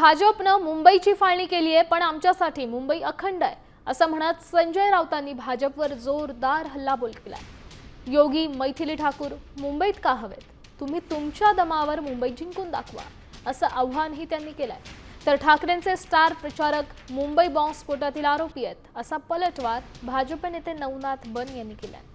भाजपनं मुंबईची फाळणी केली आहे, पण आमच्यासाठी मुंबई अखंड आहे असं म्हणत संजय राऊतांनी भाजपवर जोरदार हल्लाबोल केलाय। योगी मैथिली ठाकूर मुंबईत का हवेत? तुम्ही तुमच्या दमावर मुंबई जिंकून दाखवा असं आव्हानही त्यांनी केलंय। तर ठाकरेंचे स्टार प्रचारक मुंबई बॉम्बस्फोटातील आरोपी आहेत असा पलटवार भाजप नेते नवनाथ बन यांनी केलाय।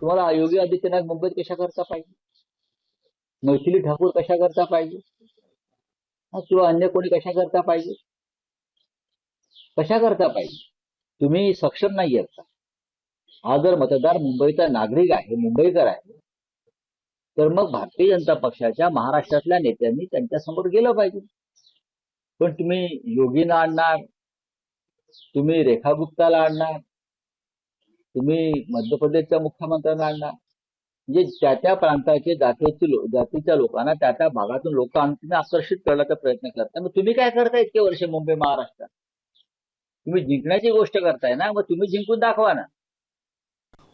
तुम्हाला योगी आदित्यनाथ मुंबईत कशा करता पाहिजे, मैथिली ठाकूर कशा करता पाहिजे, किंवा अन्य कोणी कशा करता पाहिजे, कशा करता पाहिजे? तुम्ही सक्षम नाही आहेत का? हा जर मतदार मुंबईचा नागरिक आहे, मुंबईकर आहे, तर मग भारतीय जनता पक्षाच्या महाराष्ट्रातल्या नेत्यांनी त्यांच्यासमोर गेलं पाहिजे। पण तुम्ही योगींना आणणार, तुम्ही रेखा गुप्ताला आणणार, तुम्ही मध्य प्रदेशच्या मुख्यमंत्र्यांना आणणार, म्हणजे त्या त्या प्रांताचे जातीच्या लोकांना त्या त्या भागातून लोक आणून आकर्षित करण्याचा प्रयत्न करता। मग तुम्ही काय करताय इतके वर्ष मुंबई महाराष्ट्रात? तुम्ही जिंकण्याची गोष्ट करताय ना, मग तुम्ही जिंकून दाखवा ना।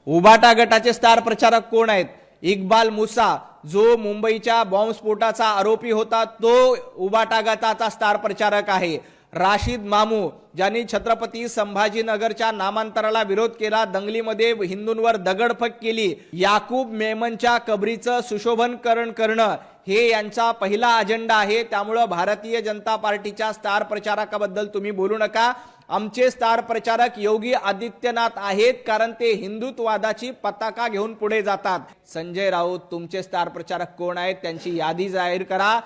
उभाटा गटाचे स्टार प्रचारक कोण आहेत? इक्बाल मुसा, जो मुंबईच्या बॉम्बस्फोटाचा आरोपी होता, तो उभाटा गटाचा स्टार प्रचारक आहे। राशिद मामू, ज्यांनी छत्रपती संभाजीनगरच्या नामांतराला विरोध केला, दंगलीमध्ये हिंदूंवर दगडफेक केली, याकूब मेमनच्या कबरीचं सुशोभीकरण करणं, हे यांचा पहिला अजेंडा आहे। त्यामुळे भारतीय जनता पार्टीच्या स्टार प्रचारकाबद्दल तुम्ही बोलू नका। आमचे स्टार प्रचारक योगी आदित्यनाथ आहेत, कारण ते हिंदुत्ववादाची पताका घेऊन पुढे जातात। संजय राऊत, तुमचे स्टार प्रचारक कोण आहेत? त्यांची यादी जाहीर करा।